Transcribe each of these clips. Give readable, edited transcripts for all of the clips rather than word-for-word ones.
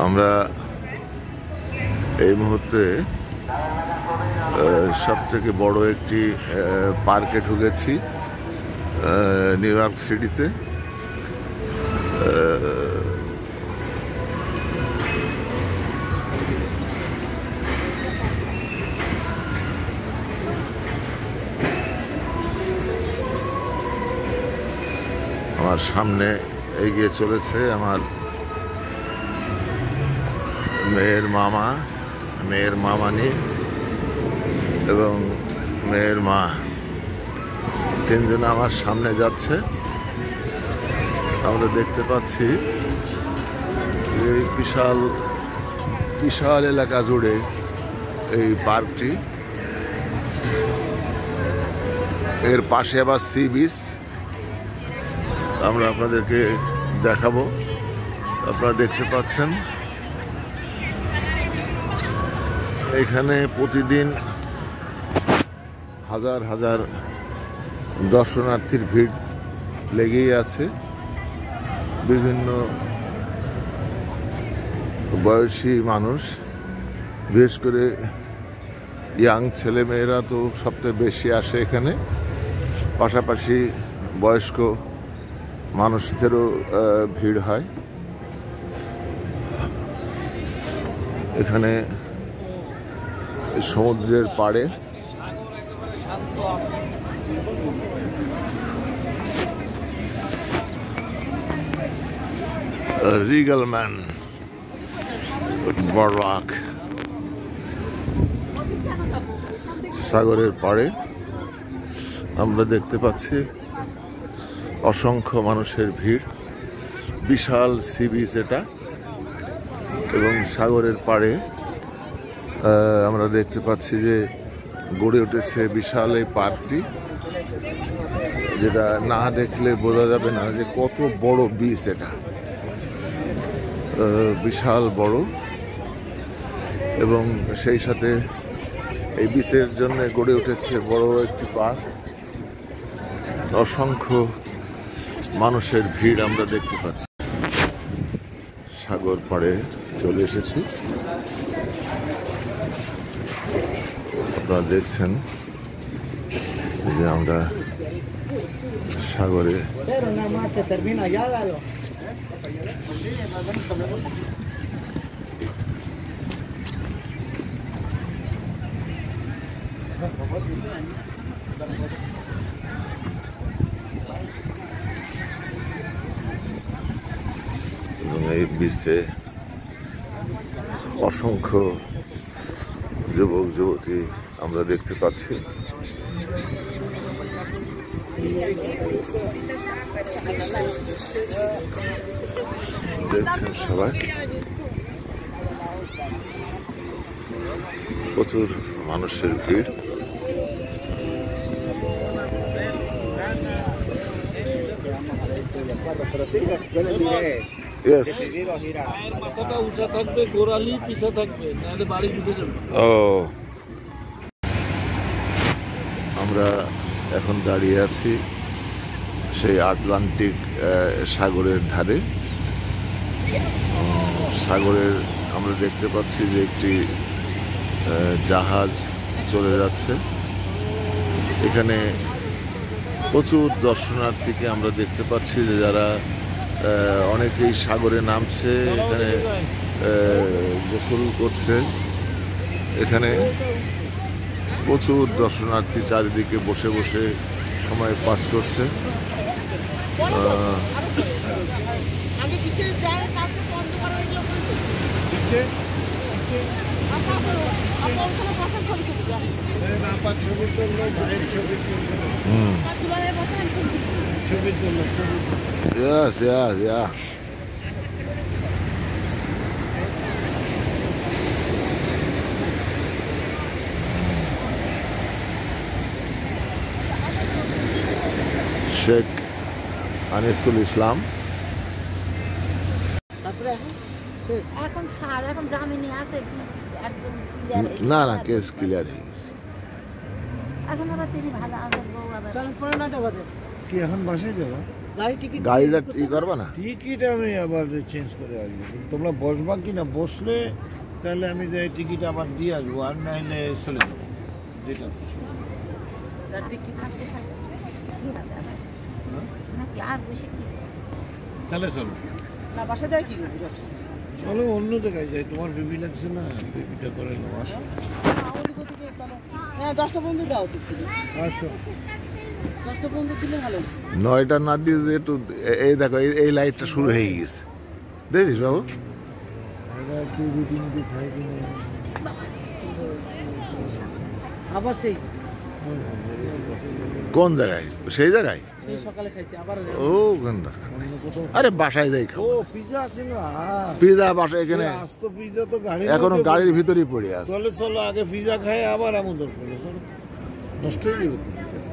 আমরা এই মুহূর্তে সব থেকে বড় একটি পার্কে ঢুকেছি নিউ ইয়র্ক সিটিতে। আমার সামনে এগিয়ে চলেছে আমার মেয়ের মামানি এবং মেয়ের মা, তিনজনে আমার সামনে যাচ্ছে। আমরা দেখতে পাচ্ছি এই বিশাল এলাকা জুড়ে এই পার্কটি। এর পাশে আবার সি বিচ আমরা আপনাদেরকে দেখাবো। আপনারা দেখতে পাচ্ছেন এখানে প্রতিদিন হাজার হাজার দর্শনার্থীর ভিড় লেগেই আছে। বিভিন্ন বয়সী মানুষ, বিশেষ করে ইয়াং ছেলেমেয়েরা তো সবচেয়ে বেশি আসে এখানে, পাশাপাশি বয়স্ক মানুষদেরও ভিড় হয়। এখানে সমুদ্রের পাড়ে রিগাল ম্যান বড়রাক সাগরের পাড়ে আমরা দেখতে পাচ্ছি অসংখ্য মানুষের ভিড়। বিশাল সি বিচ এটা, এবং সাগরের পাড়ে আমরা দেখতে পাচ্ছি যে গড়ে উঠেছে বিশাল এই পার্কটি, যেটা না দেখলে বোঝা যাবে না যে কত বড় বিচ এটা। বিশাল বড়, এবং সেই সাথে এই বিচের জন্য গড়ে উঠেছে বড় একটি পার্ক। অসংখ্য মানুষের ভিড় আমরা দেখতে পাচ্ছি। সাগর পাড়ে চলে এসেছি। আপনারা দেখছেন যে আমরা সাগরে এবং এই বিচে অসংখ্য যুবক যুবতী আমরা দেখতে পাচ্ছি। দেখছেন সবাই, প্রচুর মানুষের ভিড়। আমরা এখন দাঁড়িয়ে আছি সেই আটলান্টিক সাগরের ধারে। সাগরের আমরা দেখতে পাচ্ছি যে একটি জাহাজ চলে যাচ্ছে। এখানে প্রচুর দর্শনার্থীকে আমরা দেখতে পাচ্ছি, যে যারা অনেকেই সাগরে নামছে, এখানে গোসল করছে। এখানে প্রচুর দর্শনার্থী চারিদিকে বসে বসে সময় পাস করছে। Yes, yeah, yeah. Sheikh Anisul ইসলাম। এখন ছাড়, এখন জামিনে আছে, একদম না না, কেস ক্লিয়ার হয়ে গেছে। এখন আবার তিনি ভালো আমাদের বউ আবার কি এখন বাসায় যাবো? গাড়িটা ই করবা না? টিকিট আমি আবার চেঞ্জ করে আসবো, কিন্তু তোমরা বসবা কি না, বসলে তাহলে আমি যে টিকিট আবার দিয়ে আসবো, আর নাইলে চলে যাবো যেটা খুশি। তাহলে চলো চলো অন্য জায়গায় যাই, তোমার বেবি লাগছে না, বেবিটা করে নেবো। আসো 10টা পর্যন্ত দেওয়া উচিত ছিল, আসো। 10টা পর্যন্ত দিলে ভালো। 9টা না দিয়ে যদি একটু এই দেখো এই লাইটটা শুরু হয়ে গেছে, দেখছিস বাবু? এরা একটু রুটিন খাই কিনে আবার সেই কোন জায়গায়? সেই জায়গায়? সেই সকালে খাইছি আবার। ও গন্ধা। আরে বাসায় যাই খাবো। ও পিজা আছে না? পিজা বাসায় এখানে আস্ত পিজা তো গাড়ি এখনো গাড়ির ভিতরেই পড়ে আছে। চলে চলো আগে পিজা খাই, আবার আমাদের চলো চলো, নষ্ট হয়ে যাবে তো।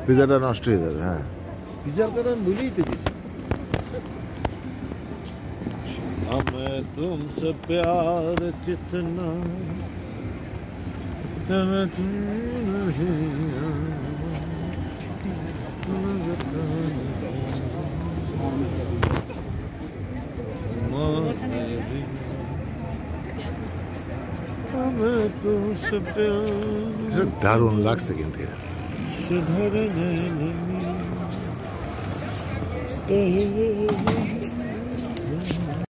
পিজাটা নষ্ট হয়ে যাবে। হ্যাঁ পিজার কথা আমি ভুলেই তো গেছি। हमें तुमसे प्यार कितना हमें तुम हमें तुमसे प्यार দারুণ লাগছে কিন্তু এটা। सुधरने लगी